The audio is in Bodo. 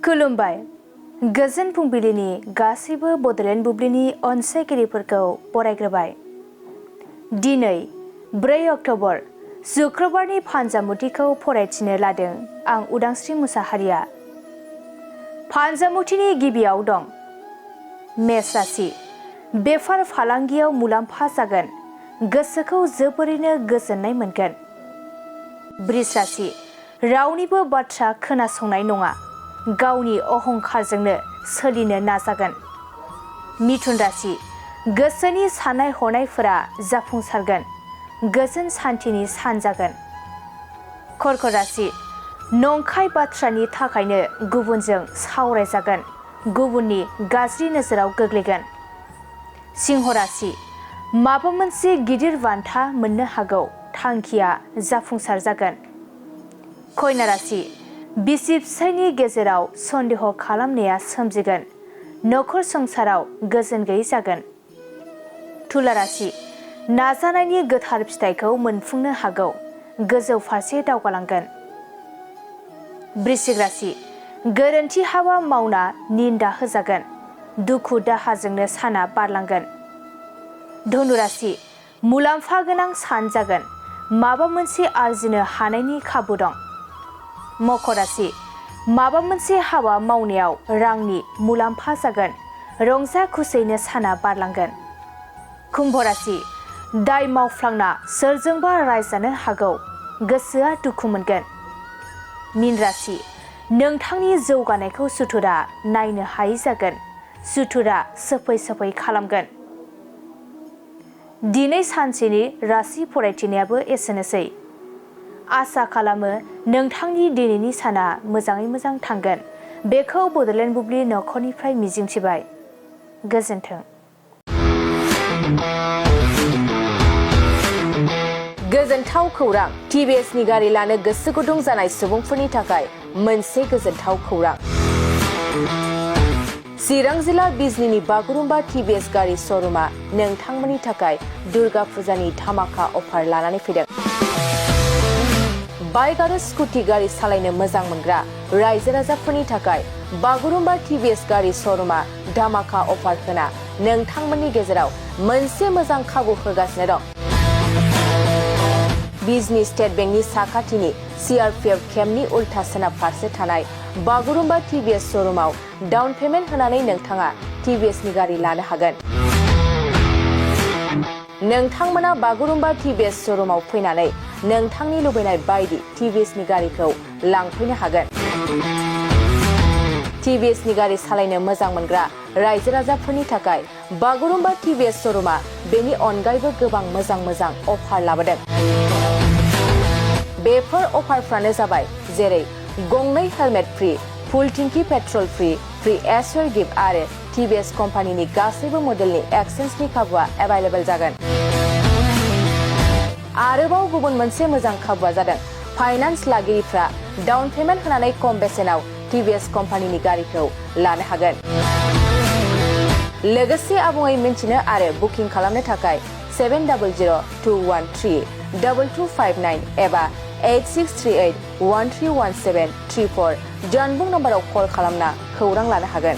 खुलुमबाय गोजोन फुंबिलिनि गासैबो बड'लेण्ड बुब्लिनि अनसायगिरिफोरखौ बरायग्रोबाय। दिनै 4 अक्ट'बर शुक्रबारनि फानजामुथिखौ फरायथिनो लादों आं उदांस्रि मुसाहारिया। फानजामुथिनि गिबियाव दं मेष राशि। बेफार फालांगियाव मुलाम्फा जागोन, गोसोखौ जोबोरैनो गोजोननाय मोनगोन। बृष राशि। रावनिबो बाथ्रा खोनासंनाय नङा, गावनि अहंखारजोंनो सोलिनो नाजागोन। मिथुन राशि। गोसोनि साननाय हनायफोरा जाफुंसारगोन, गोजोन सान्थिनि सान जागोन। कर्क राशि। नंखाय बाथ्रानि थाखायनो गुबुनजों सावरायजागोन, गुबुननि गाज्रि नोजोराव गोग्लैगोन। सिंह राशि। माबा मोनसे गिदिर बान्था मोननो हागौ, थांखिया जाफुंसार जागोन। कन्या राशि। बिसि फिसायनि गेजेराव सन्देह खालामनाया सोमजिगोन, नखर संसाराव गोजोन गैयै जागोन। तुला राशि। नाजानायनि गोथार फिथाइखौ मोनफुंनो हागौ, गोजौ फारसे दावगालांगोन। वृश्चिक राशि। गोरोन्थि हाबा मावना निन्दा होजागोन, दुखु दाहाजोंनो साना बारलांगोन। धनु राशि। मुलाम्फा गोनां सान जागोन, माबा मोनसे आरजिनो हानायनि खाबु दं। मकर राशि। माबा मोनसे हाबा मावनायाव रांनि मुलाम्फा जागोन, रंजा खुसियैनो साना बारलांगोन। कुम्भ राशि। दाय मावफ्लांना सोरजोंबा रायजानो हागौ, गोसोआ दुखु मोनगोन। मीन राशि। नोंथांनि जौगानायखौ सुथुरा नायनो हायै जागोन, सुथुरा सोफै खालामगोन। दिनै सानसेनि राशि फरायथिनायाबो एसेनोसै। आसा खालामो नोंथांनि दिनैनि साना मोजाङै मोजां थांगोन, बेखौ बड'लेण्ड बुब्लि नखरनिफ्राय मिजिंथिबाय। गोजोन्थों। गोजोनथाव खौरां। टिभिएसनि गारि लानो गोसो गुदुं जानाय सुबुंफोरनि थाखाय मोनसे गोजोनथाव खौरां। चिरां जिल्ला बिजनीनि बागुरुम्बा टिभिएस गारि श'रुमा नोंथांमोननि थाखाय दुर्गा फुजानि धामाका अफार लानानै फैदों। बाइक आरो स्कुटि गारि सालायनो मोजां मोनग्रा रायजो राजाफोरनि थाखाय बागुरुम्बा टिभिएस गारि श'रुमा धामाका अफार होना नोंथांमोननि गेजेराव मोनसे मोजां खाबु होगासिनो दं। बिजनी स्टेट बेंकनि साखाथिनि CRPF केम्पनि उल्था सोनाब फारसे थानाय बागुरुम्बा टिभिएस श'रुमाव डाउन पेमेन्ट होनानै नोंथाङा टिभिएसनि गारि लानो हागोन। नोंथांमोना बागुरुम्बा टिभिएस श'रुमाव फैनानै नोंथांनि लुबैनाय बायदि टिभिएसनि गारिखौ लांफैनो हागोन। टिभिएसनि गारि सालायनो मोजां मोनग्रा रायजो राजाफोरनि थाखाय बागुरुम्बा टिभिएस श'रुमा बेनि अनगायैबो गोबां मोजां अफार लाबोदों। बेफोर अफारफ्रानो जाबाय जेरै गंनै हेलमेट फ्रि, फुल टिंकि पेट्रल फ्रि एसर गिफ्ट आरो टिभिएस कम्पानिनि गासैबो मडेलनि एक्सचेन्जनि खाबुआ एभेलेबल जागोन। आरोबाव गुबुन मोनसे मोजां खाबुआ जादों फाइनान्स लागिरिफ्रा डाउन पेमेन्ट होनानै खम बेसेनाव टिभिएस कम्पानिनि गारिखौ लानो हागोन। लोगोसे आबुङै मिन्थिनो आरो बुकिं खालामनो थाखाय 7002132259 एबा 8638131734 जानबुं नम्बराव कल खालामना खौरां लानो हागोन।